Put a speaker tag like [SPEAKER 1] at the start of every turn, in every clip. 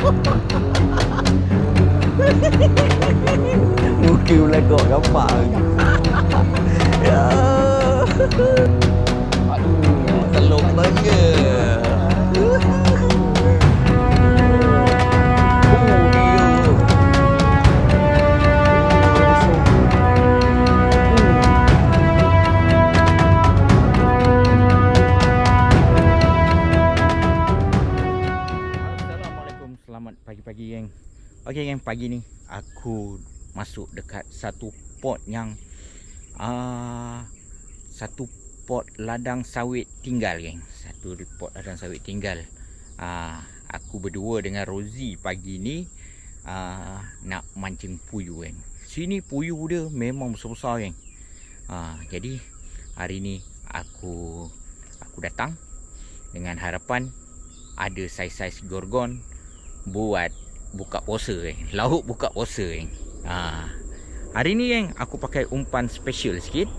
[SPEAKER 1] Muka belakang gampang. Ya. Aduh, telur bangga. Assalamualaikum, selamat pagi-pagi geng. Okey geng, pagi ni aku masuk dekat satu pot yang satu pot ladang sawit tinggal geng. Satu pot ladang sawit tinggal. Aku berdua dengan Rozi pagi ni nak mancing puyuh geng. Sini puyuh dia memang besar-besar geng. Jadi hari ni aku datang dengan harapan ada saiz-saiz gorgon buat buka puasa lauk buka puasa hari ni geng aku pakai umpan special sikit.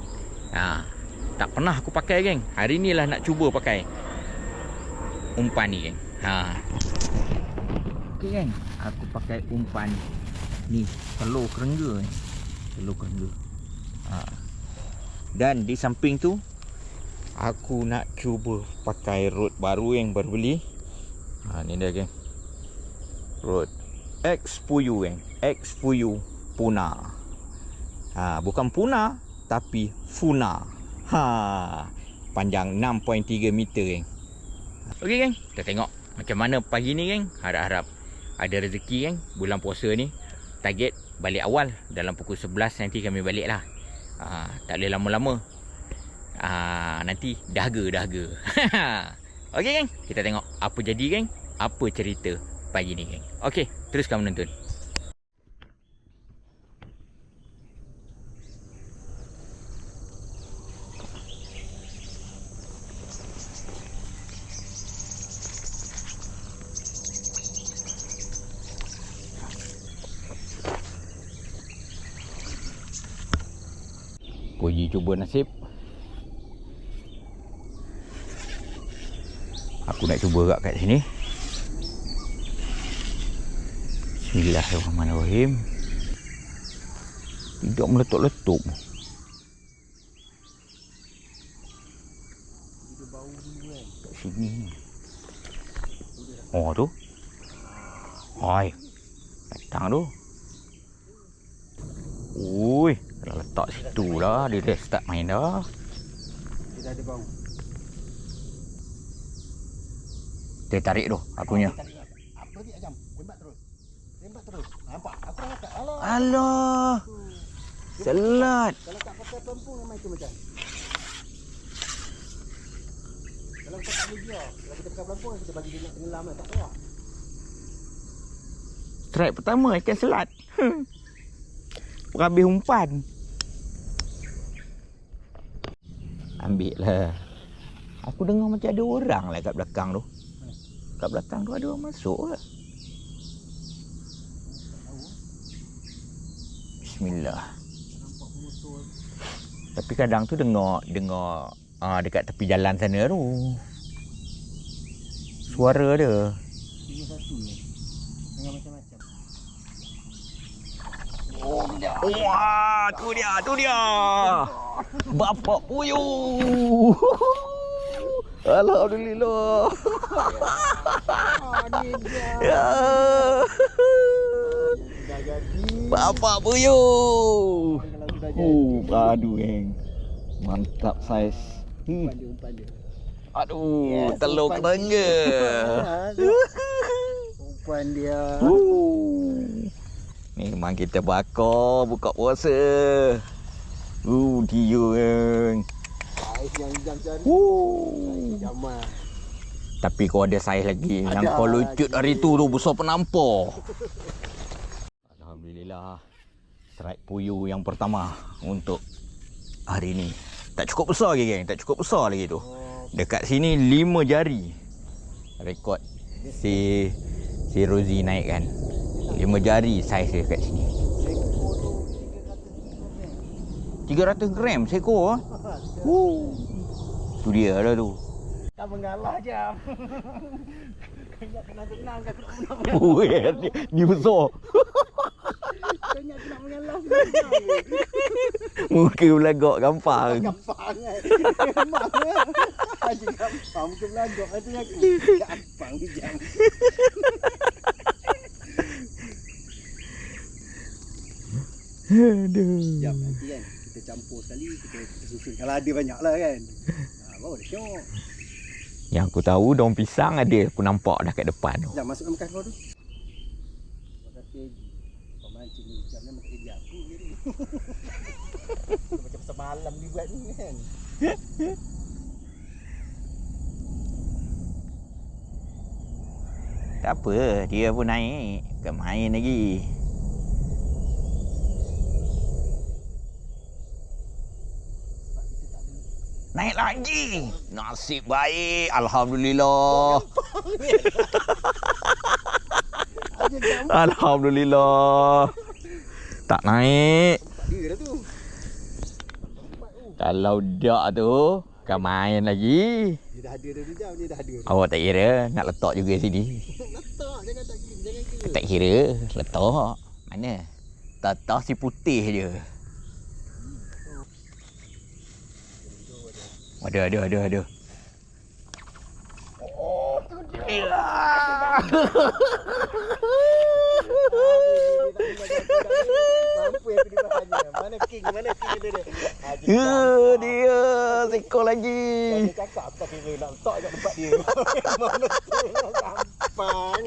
[SPEAKER 1] Tak pernah aku pakai geng. Hari ni lah nak cuba pakai umpan ni geng. Okey geng, aku pakai umpan ni telur kerengga geng. Telur kerengga. Dan di samping tu aku nak cuba pakai rod baru yang baru beli. Ni dia geng. Rod X Puyuh geng. X Puyuh Puna. Bukan Puna tapi Funa. Panjang 6.3 meter geng. Okey geng, kita tengok macam mana pagi ni geng. Harap-harap ada rezeki geng. Bulan puasa ni target balik awal dalam pukul 11 nanti kami balik lah. Tak boleh lama-lama. Nanti dahaga. Okey geng, kita tengok apa jadi geng. Apa cerita pagi ni geng. Okey, teruskan menonton. Pergi cuba nasib. Aku nak cuba kat sini. Bismillahirrahmanirrahim. Tidak meletup-letup. Kat sini. Oh tu. Hai. Datang tu. Ui, dah letak situ dah. Dia dah start main dah.
[SPEAKER 2] Dia dah ada bau.
[SPEAKER 1] Dia tarik tu akunya.
[SPEAKER 2] Apa dia jam? Tembak terus. Tembak terus. Nampak? Aku dah kata. Alah.
[SPEAKER 1] Alah. Selat.
[SPEAKER 2] Kalau tak pakai pelampung memang itu macam. Kalau kita tak boleh dia. Kalau kita pakai pelampung kita bagi dia nak tenggelam tak payah.
[SPEAKER 1] Strike pertama ikan selat. Habis umpan. Ambil lah. Aku dengar macam ada orang lah kat belakang tu. Kat belakang tu ada orang masuk lah. Bismillah. Tapi kadang tu dengar dekat tepi jalan sana tu. Suara dia.
[SPEAKER 2] Cuma satu ni. Dengan macam-macam.
[SPEAKER 1] Wah, tu dia. Bapak puyuh. Alhamdulillah.
[SPEAKER 2] Ni dia.
[SPEAKER 1] Ya.
[SPEAKER 2] Dah jadi.
[SPEAKER 1] Bapak puyuh.
[SPEAKER 2] Kalau sudah jadi.
[SPEAKER 1] Aduh geng. Mantap saiz.
[SPEAKER 2] Umpan dia.
[SPEAKER 1] Aduh,
[SPEAKER 2] Yes,
[SPEAKER 1] telur
[SPEAKER 2] umpan
[SPEAKER 1] kerengga.
[SPEAKER 2] Umpan dia.
[SPEAKER 1] Memang kita bakar buka puasa. Dia geng.
[SPEAKER 2] Saiz yang jam-jam. Jamal.
[SPEAKER 1] Tapi kau ada saiz lagi.
[SPEAKER 2] Ada
[SPEAKER 1] Yang kau lucut
[SPEAKER 2] lagi.
[SPEAKER 1] hari tu besar penampar. Alhamdulillah. Strike puyuh yang pertama untuk hari ni. Tak cukup besar lagi geng. Tak cukup besar lagi tu. Dekat sini 5 jari. Rekod si Rozi naik kan. 5 jari saiz dia kat sini.
[SPEAKER 2] Sekor tu
[SPEAKER 1] 300 gram seekor. Tu dia lah tu.
[SPEAKER 2] Tak mengalah jam. Tenang kan aku nak
[SPEAKER 1] Weh, ni besar.
[SPEAKER 2] Banyak nak mengalah.
[SPEAKER 1] Muka belagak gampang.
[SPEAKER 2] Gampang kan. Memang lah. Haji gampang muka belagak kata aku. Gampang bijam.
[SPEAKER 1] Aduh.
[SPEAKER 2] Jap nanti kan kita campur sekali, kita susun. Kalau ada banyak lah kan. Baru dah syok.
[SPEAKER 1] Yang aku tahu daun pisang ada, aku nampak dah kat depan tu.
[SPEAKER 2] Jap masukkan bekas kau tu. Terima kasih Haji. Kau mancing ni jam ni makan kerja aku je ni. Macam semalam ni buat ni kan.
[SPEAKER 1] Tak apa, dia pun naik. Bukan main lagi. Naik lagi. Nasib baik. Alhamdulillah. Alhamdulillah. Tak naik.
[SPEAKER 2] Dia dah tu.
[SPEAKER 1] Kalau tak tu, kan main lagi.
[SPEAKER 2] Dia dah ada dah jam, dia dah ada.
[SPEAKER 1] Awak tak kira nak letak juga sini.
[SPEAKER 2] Letak, jangan tak kira, jangan kira.
[SPEAKER 1] Tak kira, letak. Mana? Tatah si putih je. Ada.
[SPEAKER 2] Oh, tu dia. Mampu aku di bahannya. Mana king dia.
[SPEAKER 1] Dia seekor lagi.
[SPEAKER 2] Dia cakap apa kira nak letak kat tempat dia. Memang betul gampang.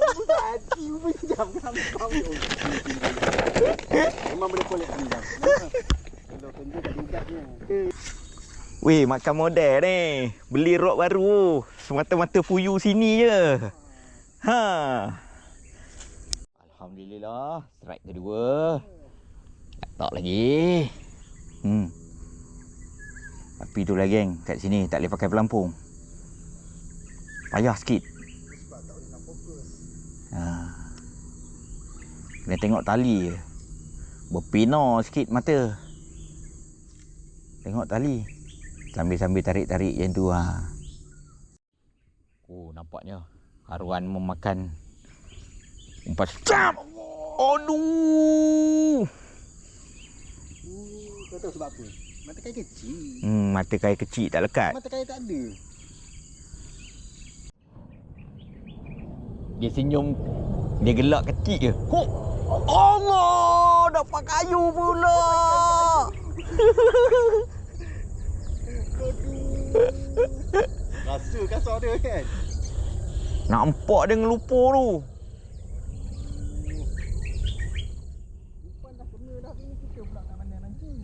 [SPEAKER 2] Kamu tak hati pinjam gampang tu. Memang boleh collect pinjam. Kalau kerja tak tingkatnya.
[SPEAKER 1] Weh, makan model ni. Beli rod baru. Semata-mata fuyu sini je. Ha. Alhamdulillah, strike kedua. Tak lagi. Tapi itulah geng, kat sini tak boleh pakai pelampung. Payah sikit.
[SPEAKER 2] Sebab tak boleh nak fokus.
[SPEAKER 1] Ha. Kena tengok tali je. Berpina sikit mata. Tengok tali. Sambil-sambil tarik-tarik macam tu. Ha. Oh, nampaknya haruan memakan umpan. Jam! Aduh!
[SPEAKER 2] Kau tahu sebab apa? Mata kail kecil.
[SPEAKER 1] Mata kail kecil tak lekat.
[SPEAKER 2] Mata kail tak ada.
[SPEAKER 1] Dia senyum. Dia gelak kecil je. Hop! Allah! Dapat kayu pula!
[SPEAKER 2] Rasa kasar dia kan?
[SPEAKER 1] Nampak dia ngelupur tu.
[SPEAKER 2] Umpan dah kena dah ni, kita pula nak pandai mancing.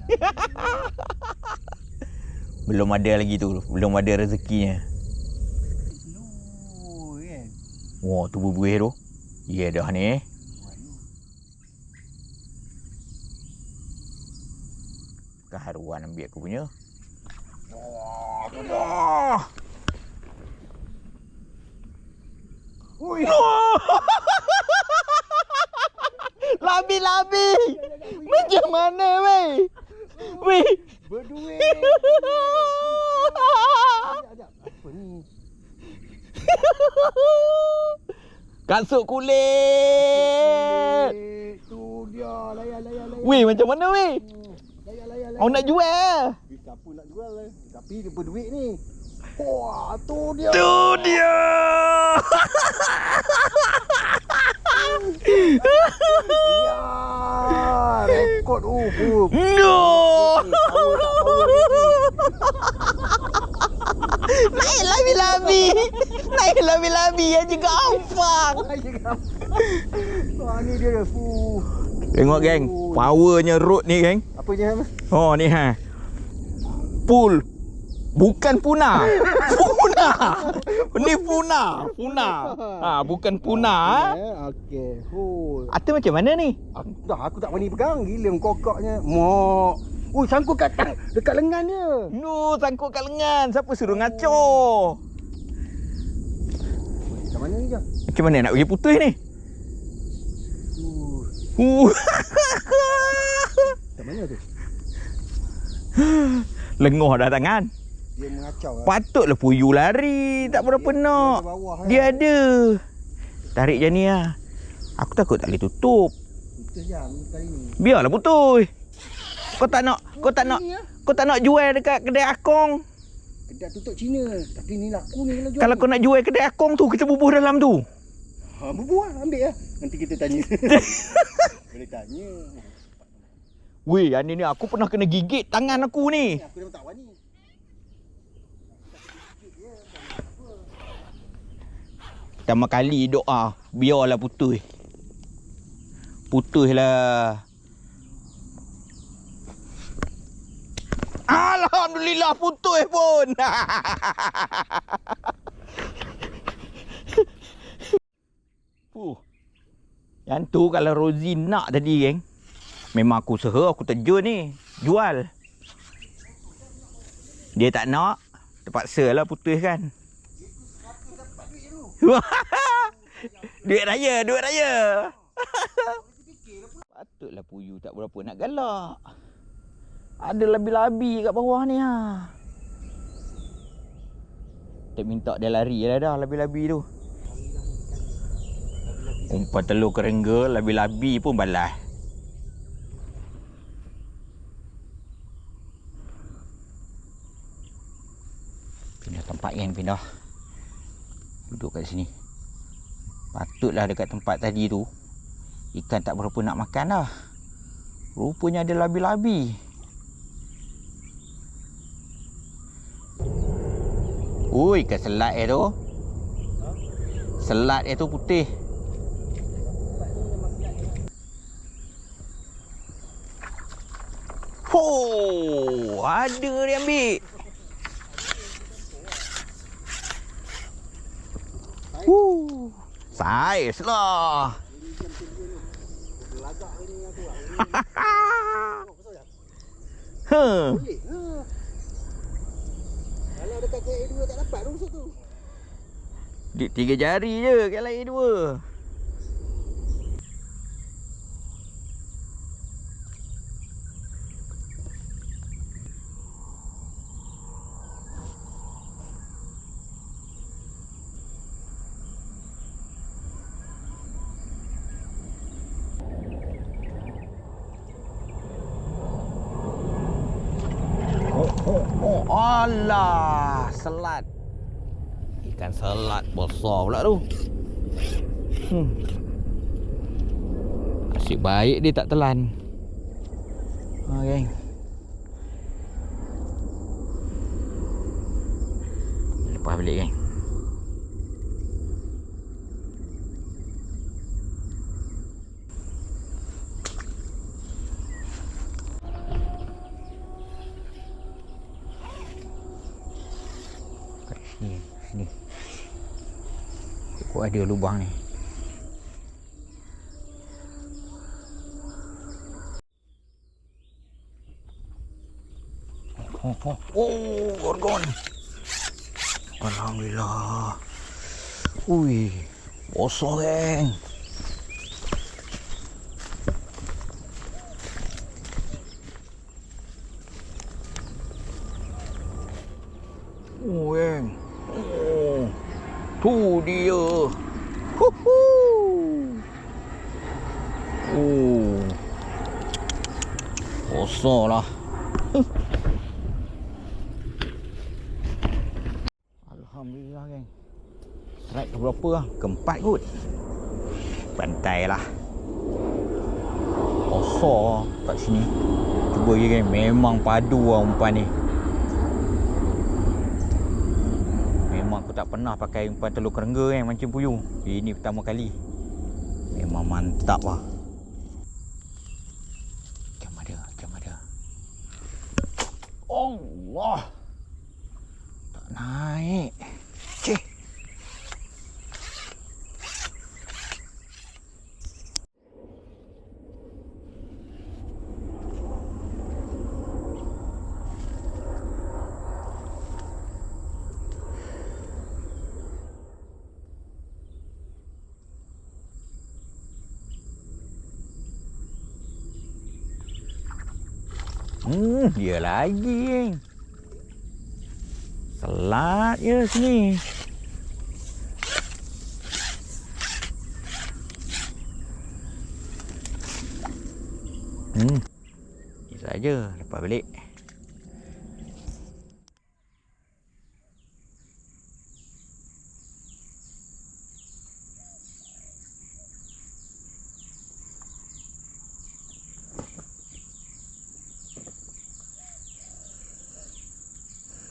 [SPEAKER 1] Belum ada lagi tu. Belum ada rezekinya.
[SPEAKER 2] Slow kan?
[SPEAKER 1] Wah, tu berbuih tu. Ya dah ni. Bukan haruan ambil aku punya. Wah.
[SPEAKER 2] Ui.
[SPEAKER 1] Labi-labi. Macam mana weh? Weh.
[SPEAKER 2] Berduit. Sekejap. Apa ni?
[SPEAKER 1] Kasut kulit.
[SPEAKER 2] Tu dia. Layan.
[SPEAKER 1] Weh, macam mana weh?
[SPEAKER 2] Layan.
[SPEAKER 1] Awak nak jual?
[SPEAKER 2] Siapa nak jual lah. Tapi dia berduit ni. Wah, tu dia.
[SPEAKER 1] Tu dia.
[SPEAKER 2] Ya, rekod
[SPEAKER 1] No. Naik labi-labi. Naik labi-labi aja gampang.
[SPEAKER 2] Wah, ni dia.
[SPEAKER 1] Tengok geng, powernya rod ni geng.
[SPEAKER 2] Apanya?
[SPEAKER 1] Oh ni ha. Pull. Bukan punah. Punah. Ni punah. Ha, bukan punah.
[SPEAKER 2] Okey.
[SPEAKER 1] Atau macam mana ni?
[SPEAKER 2] Aku tak berani pegang. Gila kokoknya. Mok. Ui, sangkut dekat lengan dia.
[SPEAKER 1] No, sangkut kat lengan. Siapa suruh ngaco?
[SPEAKER 2] Macam mana ni je?
[SPEAKER 1] Macam mana nak pergi putus ni?
[SPEAKER 2] Macam mana tu?
[SPEAKER 1] Lengoh dah tangan.
[SPEAKER 2] Dia mengacau lah.
[SPEAKER 1] Patutlah puyuh lari. Tak berapa nak.
[SPEAKER 2] Dia ada bawah
[SPEAKER 1] Dia ada. Tarik je ni lah. Aku takut tak boleh tutup.
[SPEAKER 2] Putus jam kali ni.
[SPEAKER 1] Biarlah putus. Kau tak nak
[SPEAKER 2] Ni lah.
[SPEAKER 1] kau tak nak jual dekat kedai Akong.
[SPEAKER 2] Kedai tutup Cina. Tapi ni laku ni kalau jual.
[SPEAKER 1] Kalau kau nak jual kedai Akong tu, kita bubuh dalam tu.
[SPEAKER 2] Ha, berbuah ambil lah. Nanti kita tanya. Boleh tanya.
[SPEAKER 1] Weh, ni aku pernah kena gigit tangan aku ni.
[SPEAKER 2] Ni aku dah tak wani.
[SPEAKER 1] Pertama kali doa, biarlah putus. Putuslah. Alhamdulillah putus pun. Yang tu kalau Rozi nak tadi, geng. Memang aku usaha, aku terjun ni. Jual. Dia tak nak. Terpaksa lah putus kan. Duit raya, duit raya. Patutlah puyuh tak berapa nak galak. Ada labi-labi kat bawah ni ha. Tak minta dia lari dah labi-labi tu. Umpan telur kerengga, labi-labi pun balas. Pindah tempat yang pindah. Duduk kat sini. Patutlah dekat tempat tadi tu ikan tak berapa nak makan dah. Rupanya ada labi-labi. Ui, ikan selat tu. Selat tu putih. Oh, ada dia ambil. Saiz lah.
[SPEAKER 2] Kalau dekat KA2 tak dapat tu satu.
[SPEAKER 1] Dia 3 jari je kat lain 2. Oh, alah, selat. Ikan selat besar pula tu. Asyik baik dia tak telan. Okey. Lepas balik kan. Sini. Kok ada lubang ni. Oh, gorgon. Alhamdulillah. Ui, bosor geng. Geng. Oh, tu dia. Huhu. Oh. Besar lah. Alhamdulillah geng. Strike ke berapa lah? Keempat kot. Pantai lah. Besar kat sini. Cuba je geng. Memang padu lah umpan ni. Aku tak pernah pakai umpan telur kerengga kan mancing puyuh. Ini pertama kali. Memang mantap lah. Macam ada. Allah. Tak naik. Cih. Dia lagi. Selat je sini. Ini saja, lepas balik.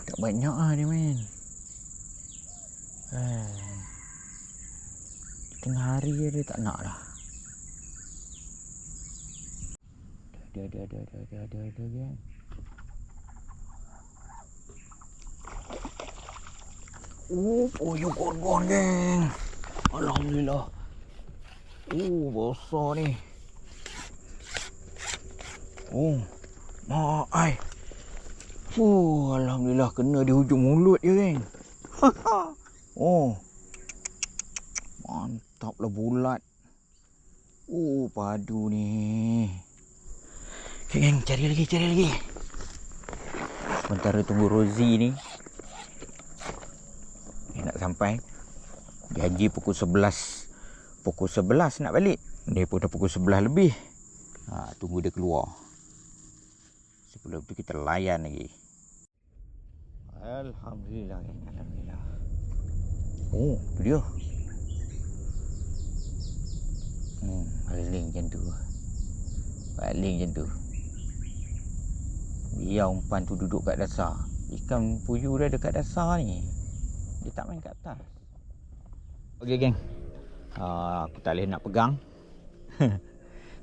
[SPEAKER 1] Tak banyak lah dia main. Tengah hari dia tak nak dah. Ada kan. Puyuh gorgon geng. Alhamdulillah. Besar ni. Mak ai. Alhamdulillah kena di hujung mulut je geng. Mantaplah bulat. Padu ni. Okay, geng, cari lagi. Sementara tunggu Rozi ni. Nak sampai. Janji pukul 11. Pukul 11 nak balik. Dia pun dah pukul 11 lebih. Tunggu dia keluar. Sebelum tu kita layan lagi. Alhamdulillah, geng. Alhamdulillah. Tu dia. Baling macam tu. Biar umpan tu duduk kat dasar. Ikan puyuh dia dekat dasar ni. Dia tak main kat atas. Okey geng. Aku tak boleh nak pegang.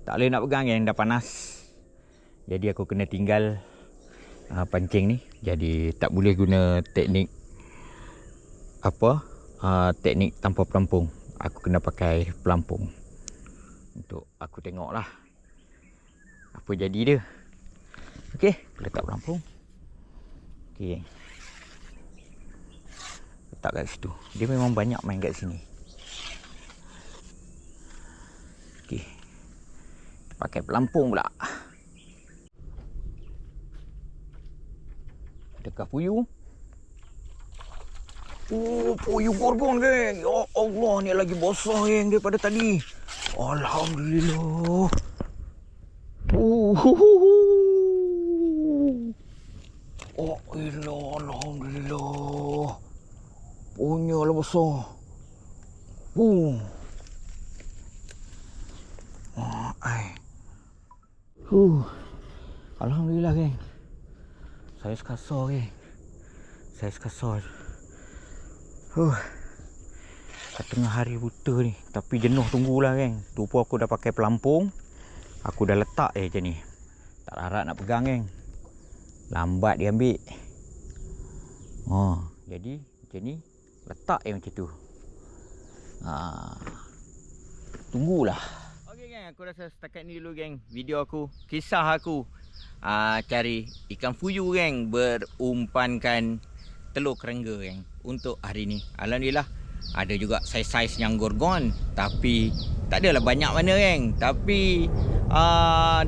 [SPEAKER 1] Tak boleh nak pegang geng, dah panas. Jadi aku kena tinggal pancing ni. Jadi tak boleh guna teknik teknik tanpa pelampung. Aku kena pakai pelampung. Untuk aku tengok lah apa jadi dia. Okey, letak pelampung. Okey. Letak kat situ. Dia memang banyak main kat sini. Okey. Pakai pelampung pula. Dekat puyuh. Puyuh gorgon geng. Ya Allah, ni lagi besar geng daripada tadi. Alhamdulillah. Alhamdulillah. Punya lah besar. Alhamdulillah geng. Saiz kasar geng. Saiz kasar. Tengah hari buta ni. Tapi jenuh tunggulah geng. Tu pun aku dah pakai pelampung. Aku dah letak macam ni. Tak larat nak pegang geng. Lambat dia ambil. Jadi macam ni. Letak macam tu. Tunggulah. Okey geng, aku rasa setakat ni dulu geng. Video aku, kisah aku cari ikan puyuh geng. Berumpankan telur kerengga geng. Untuk hari ni. Alhamdulillah. Ada juga saiz-saiz yang gorgon. Tapi tak adalah banyak mana geng. Tapi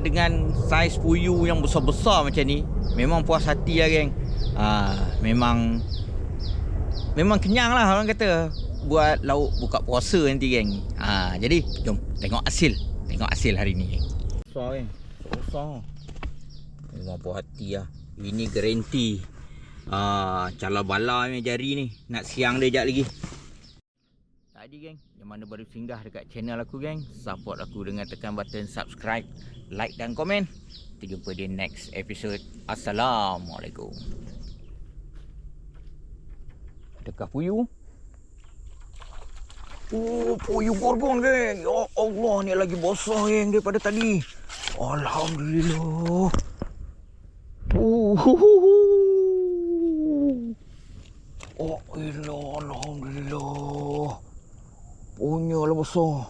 [SPEAKER 1] dengan saiz puyuh yang besar-besar macam ni, memang puas hati lah geng. Memang kenyang lah orang kata. Buat lauk buka puasa nanti geng. Jadi jom tengok hasil. Tengok hasil hari ni geng. Besar geng. Besar. Memang puas hati lah. Ini garanti. Cala bala ni jari ni. Nak siang dia sekejap lagi. Tadi geng, yang mana baru singgah dekat channel aku geng, support aku dengan tekan button subscribe, like dan komen. Kita jumpa di next episode. Assalamualaikum. Dekat puyuh. Puyuh gorgon geng. Ya Allah, ni lagi besar geng daripada tadi. Alhamdulillah. Alhamdulillah. Punya lah besar.